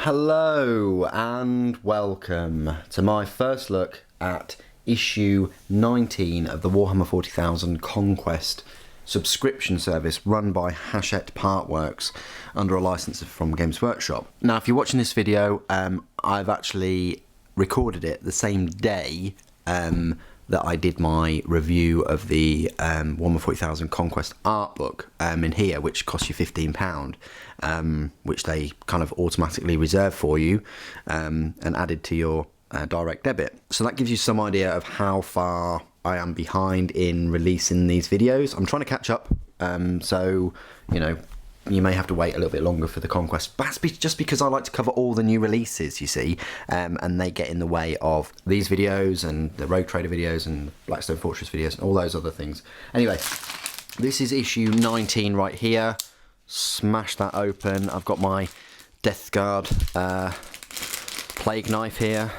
Hello and welcome to my first look at issue 19 of the Warhammer 40,000 Conquest subscription service run by Hachette Partworks under a license from Games Workshop. Now, if you're watching this video, I've actually recorded it the same day that I did my review of the Warhammer 40,000 Conquest art book in here, which costs you £15, which they kind of automatically reserve for you and added to your direct debit. So that gives you some idea of how far I am behind in releasing these videos. I'm trying to catch up, so you know, you may have to wait a little bit longer for the Conquest. That's just because I like to cover all the new releases, you see, and they get in the way of these videos and the Rogue Trader videos and Blackstone Fortress videos and all those other things. Anyway, this is issue 19 right here. Smash that open. I've got my Death Guard plague knife here.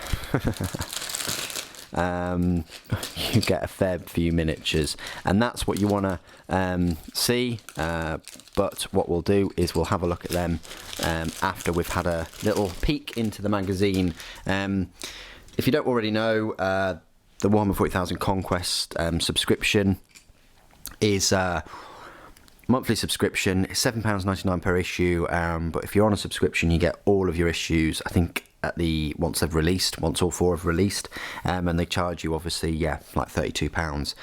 You get a fair few miniatures, and that's what you want to see, but what we'll do is we'll have a look at them after we've had a little peek into the magazine. If you don't already know, the Warhammer 40,000 Conquest subscription is monthly subscription. It's £7.99 per issue, but if you're on a subscription you get all of your issues, I think, at the once all four have released, and they charge you obviously like £32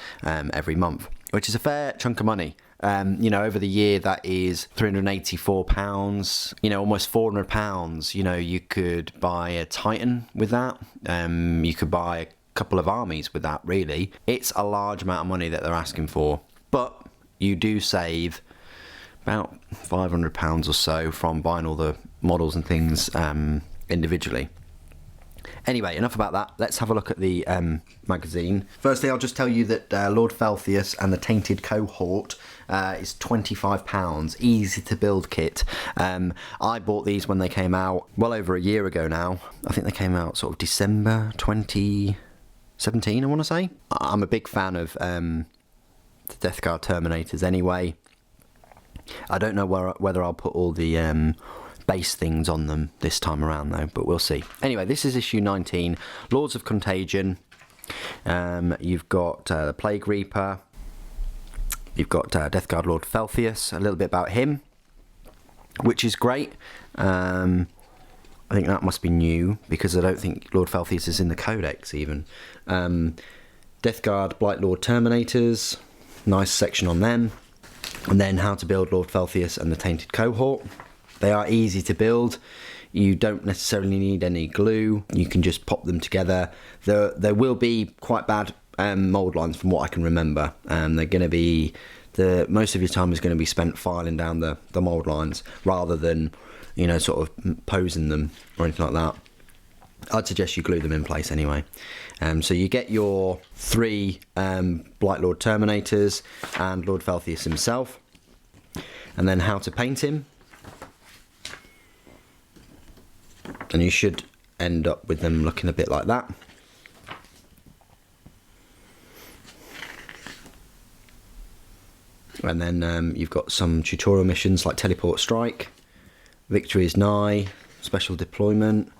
every month, which is a fair chunk of money. You know, over the year that is £384, you know, almost £400. You know, you could buy a Titan with that, you could buy a couple of armies with that. Really, it's a large amount of money that they're asking for, but you do save about £500 or so from buying all the models and things individually. Anyway, enough about that. Let's have a look at the magazine. Firstly, I'll just tell you that Lord Felthius and the Tainted Cohort is £25. Easy to build kit. I bought these when they came out well over a year ago now. I think they came out sort of December 2017, I want to say. I'm a big fan of the Death Guard Terminators anyway. I don't know whether I'll put all the base things on them this time around though, but we'll see. Anyway, this is issue 19, Lords of Contagion. You've got the Plague Reaper, you've got Death Guard Lord Felthius, a little bit about him, which is great. I think that must be new, because I don't think Lord Felthius is in the Codex even. Death Guard Blight Lord Terminators, nice section on them. And then how to build Lord Felthius and the Tainted Cohort. They are easy to build. You don't necessarily need any glue. You can just pop them together. There will be quite bad mould lines from what I can remember. They're going to be, most of your time is going to be spent filing down the mould lines rather than, you know, sort of posing them or anything like that. I'd suggest you glue them in place anyway. So you get your 3 Blight Lord Terminators and Lord Felthius himself, and then how to paint him. And you should end up with them looking a bit like that. And then you've got some tutorial missions like Teleport Strike, Victory is Nigh, Special Deployment,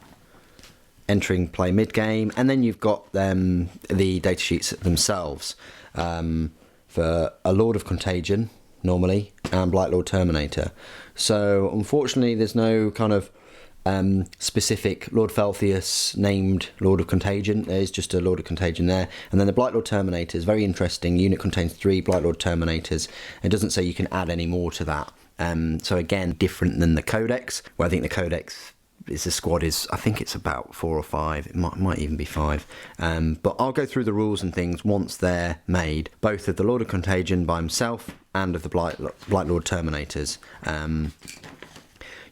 Entering Play Mid-Game, and then you've got the datasheets themselves for a Lord of Contagion, normally, and Blight Lord Terminator. So unfortunately there's no kind of specific Lord Felthius named Lord of Contagion. There's just a Lord of Contagion there. And then the Blight Lord Terminator is very interesting. Unit contains 3 Blight Lord Terminators. It doesn't say you can add any more to that. So again, different than the Codex, where I think the Codex is the squad is, I think it's about 4 or 5. It might even be 5. But I'll go through the rules and things once they're made, both of the Lord of Contagion by himself and of the Blight Lord Terminators.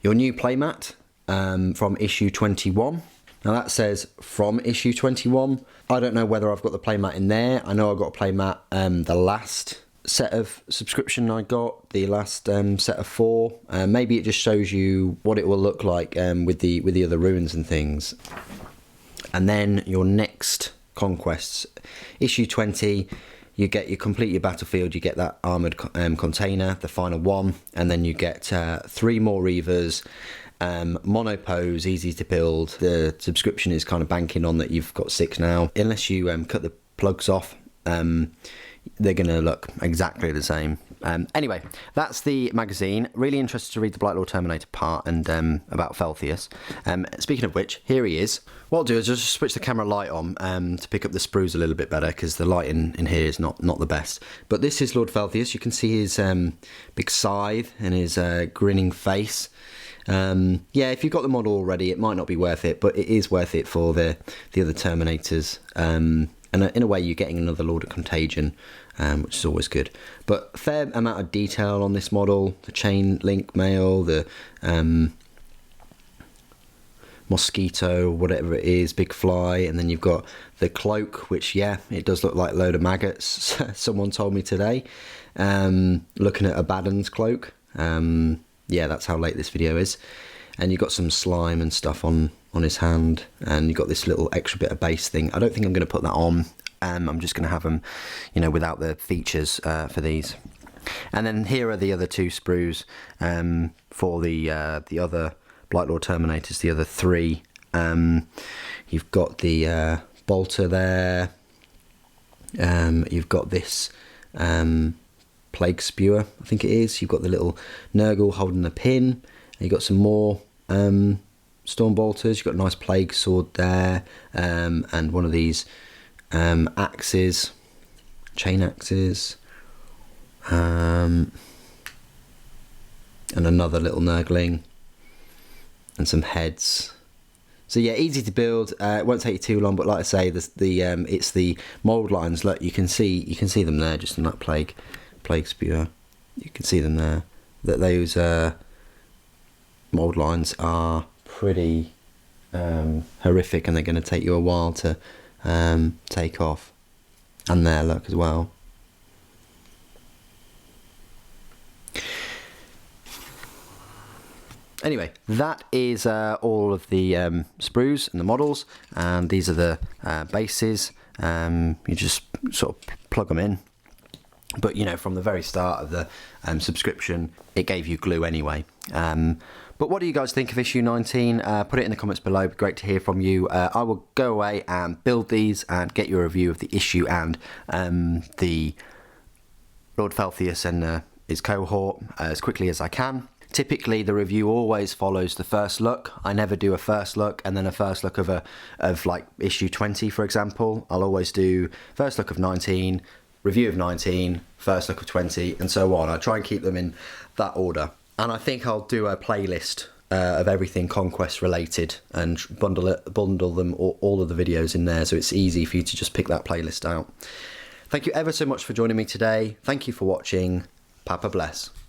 Your new playmat from issue 21. Now that says from issue 21. I don't know whether I've got the playmat in there. I know I got a playmat the last set of subscription I got, the last set of 4. Maybe it just shows you what it will look like with the other ruins and things. And then your next conquests, issue 20, you complete your battlefield, you get that armoured container, the final one, and then you get 3 more Reavers, mono pose, easy to build. The subscription is kind of banking on that you've got 6 now. Unless you cut the plugs off, they're going to look exactly the same. Anyway, that's the magazine. Really interested to read the Blightlord Terminator part and about Felthius. Speaking of which, here he is. What I'll do is just switch the camera light on to pick up the sprues a little bit better, because the light in here is not the best. But this is Lord Felthius. You can see his big scythe and his grinning face. Yeah, if you've got the model already, it might not be worth it, but it is worth it for the other Terminators. And in a way, you're getting another Lord of Contagion, which is always good. But a fair amount of detail on this model. The chain link mail, the mosquito, whatever it is, big fly, and then you've got the cloak, which, yeah, it does look like a load of maggots. Someone told me today, looking at Abaddon's cloak. Yeah, that's how late this video is. And you've got some slime and stuff on his hand, and you've got this little extra bit of base thing. I don't think I'm going to put that on. I'm just going to have them, you know, without the features for these. And then here are the other 2 sprues for the other Blightlord Terminators, the other 3. You've got the bolter there. You've got this plague spewer, I think it is. You've got the little Nurgle holding the pin. You've got some more storm bolters. You've got a nice plague sword there, and one of these axes, chain axes, and another little Nurgling, and some heads. So yeah, easy to build. It won't take you too long, but like I say, it's the mould lines. Look, you can see them there, just in that plague spewer. You can see them there. That those mould lines are pretty horrific, and they're going to take you a while to take off. And there, look, as well. Anyway, that is all of the sprues and the models, and these are the bases. You just sort of plug them in. But, you know, from the very start of the subscription, it gave you glue anyway. But what do you guys think of issue 19? Put it in the comments below. It'd be great to hear from you. I will go away and build these and get you a review of the issue and the Lord Felthius and his cohort as quickly as I can. Typically, the review always follows the first look. I never do a first look and then a first look of like issue 20, for example. I'll always do first look of 19, review of 19, first look of 20, and so on. I try and keep them in that order. And I think I'll do a playlist of everything Conquest related and bundle them all of the videos in there, so it's easy for you to just pick that playlist out. Thank you ever so much for joining me today. Thank you for watching. Papa bless.